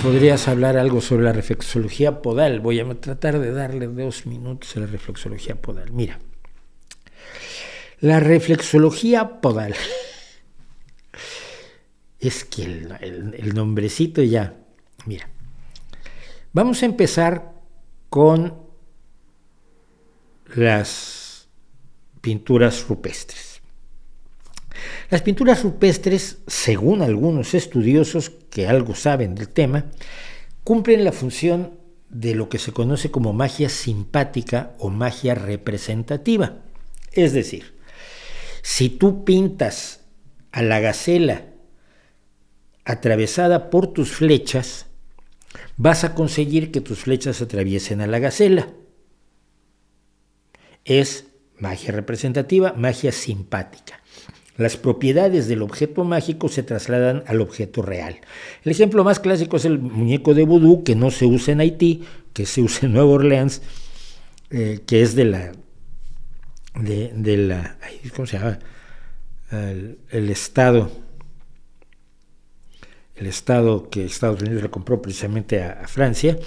podrías hablar algo sobre la reflexología podal. Voy a tratar de darle 2 minutos a la reflexología podal. Mira, la reflexología podal es que el nombrecito ya. Mira, vamos a empezar con las pinturas rupestres. Las pinturas rupestres, según algunos estudiosos que algo saben del tema, cumplen la función de lo que se conoce como magia simpática o magia representativa. Es decir, si tú pintas a la gacela atravesada por tus flechas, vas a conseguir que tus flechas atraviesen a la gacela. Es magia representativa, magia simpática. Las propiedades del objeto mágico se trasladan al objeto real. El ejemplo más clásico es el muñeco de vudú, que no se usa en Haití, que se usa en Nueva Orleans, que es de la ¿cómo se llama? El estado que Estados Unidos le compró precisamente a Francia,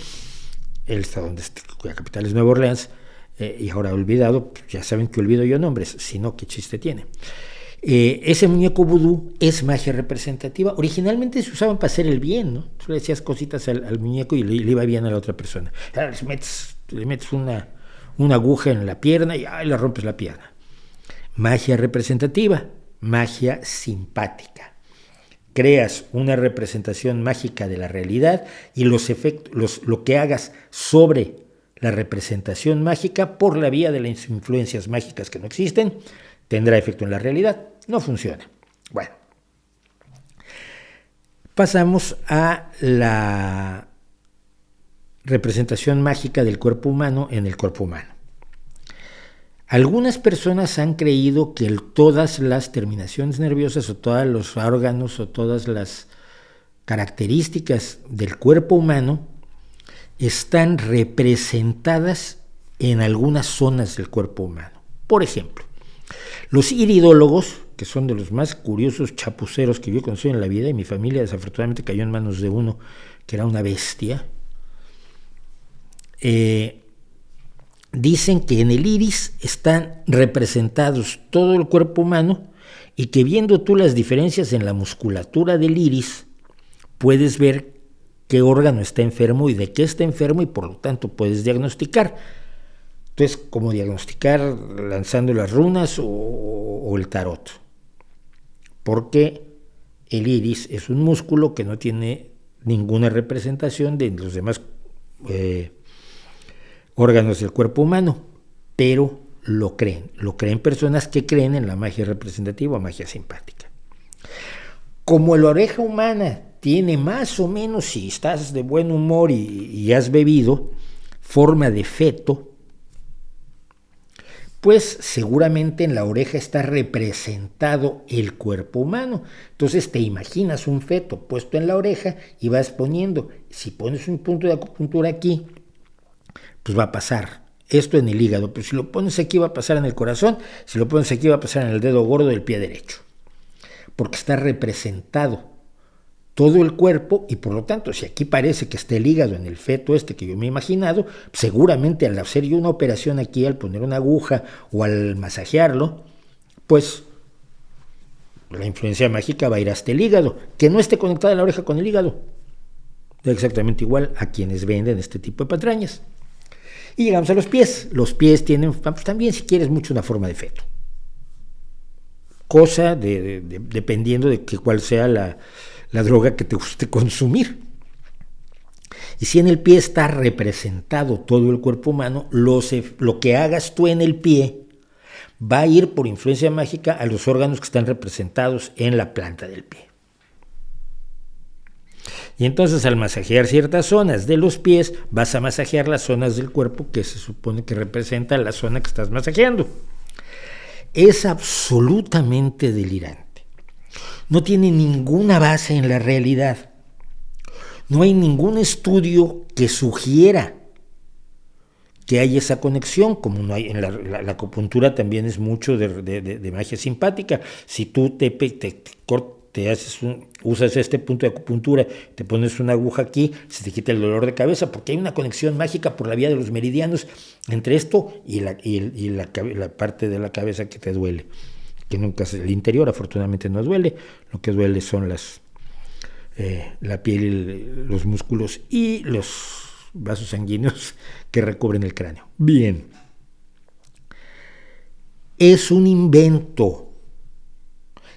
el estado cuya capital es Nueva Orleans, y ahora olvidado, ya saben que olvido yo nombres, si no, ¿qué chiste tiene? Ese muñeco vudú es magia representativa. Originalmente se usaban para hacer el bien, ¿no? Tú le decías cositas al muñeco y le iba bien a la otra persona. Le metes una aguja en la pierna y le rompes la pierna. Magia representativa, magia simpática. Creas una representación mágica de la realidad y los efectos, lo que hagas sobre la representación mágica por la vía de las influencias mágicas que no existen, tendrá efecto en la realidad. No funciona. Bueno, pasamos a la representación mágica del cuerpo humano en el cuerpo humano. Algunas personas han creído que todas las terminaciones nerviosas o todos los órganos o todas las características del cuerpo humano están representadas en algunas zonas del cuerpo humano. Por ejemplo, los iridólogos, que son de los más curiosos chapuceros que yo he conocido en la vida, y mi familia desafortunadamente cayó en manos de uno que era una bestia, dicen que en el iris están representados todo el cuerpo humano y que viendo tú las diferencias en la musculatura del iris, puedes ver qué órgano está enfermo y de qué está enfermo y por lo tanto puedes diagnosticar. Entonces, ¿cómo diagnosticar lanzando las runas o el tarot? Porque el iris es un músculo que no tiene ninguna representación de los demás órganos del cuerpo humano, pero lo creen personas que creen en la magia representativa o magia simpática. Como la oreja humana tiene más o menos, si estás de buen humor y has bebido, forma de feto, pues seguramente en la oreja está representado el cuerpo humano. Entonces te imaginas un feto puesto en la oreja y vas poniendo, si pones un punto de acupuntura aquí, pues va a pasar esto en el hígado, pero si lo pones aquí va a pasar en el corazón, si lo pones aquí va a pasar en el dedo gordo del pie derecho, porque está representado todo el cuerpo y por lo tanto si aquí parece que está el hígado en el feto que yo me he imaginado, seguramente al hacer yo una operación aquí, al poner una aguja o al masajearlo, pues la influencia mágica va a ir hasta el hígado, que no esté conectada la oreja con el hígado, da exactamente igual a quienes venden este tipo de patrañas. Y llegamos a los pies. Los pies tienen, pues, también si quieres mucho una forma de feto, cosa dependiendo de cuál sea la droga que te guste consumir. Y si en el pie está representado todo el cuerpo humano, lo que hagas tú en el pie va a ir por influencia mágica a los órganos que están representados en la planta del pie. Y entonces al masajear ciertas zonas de los pies, vas a masajear las zonas del cuerpo que se supone que representan la zona que estás masajeando. Es absolutamente delirante. No tiene ninguna base en la realidad. No hay ningún estudio que sugiera que hay esa conexión, como no hay en la acupuntura también es mucho de magia simpática. Si tú te usas este punto de acupuntura, te pones una aguja aquí, se te quita el dolor de cabeza, porque hay una conexión mágica por la vía de los meridianos entre esto y la parte de la cabeza que te duele, que nunca es el interior, afortunadamente no duele, lo que duele son la piel, los músculos y los vasos sanguíneos que recubren el cráneo. Bien, es un invento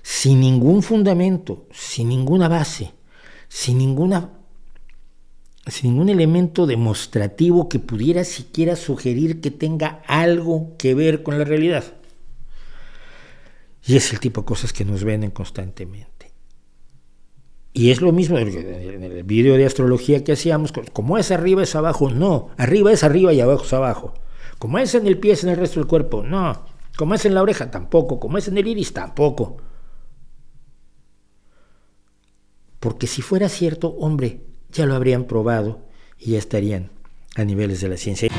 sin ningún fundamento, sin ninguna base, sin ningún elemento demostrativo que pudiera siquiera sugerir que tenga algo que ver con la realidad. Y es el tipo de cosas que nos venden constantemente. Y es lo mismo en el video de astrología que hacíamos, como es arriba es abajo, no, arriba es arriba y abajo es abajo. Como es en el pie es en el resto del cuerpo, no. Como es en la oreja, tampoco. Como es en el iris, tampoco. Porque si fuera cierto, hombre, ya lo habrían probado y ya estarían a niveles de la ciencia.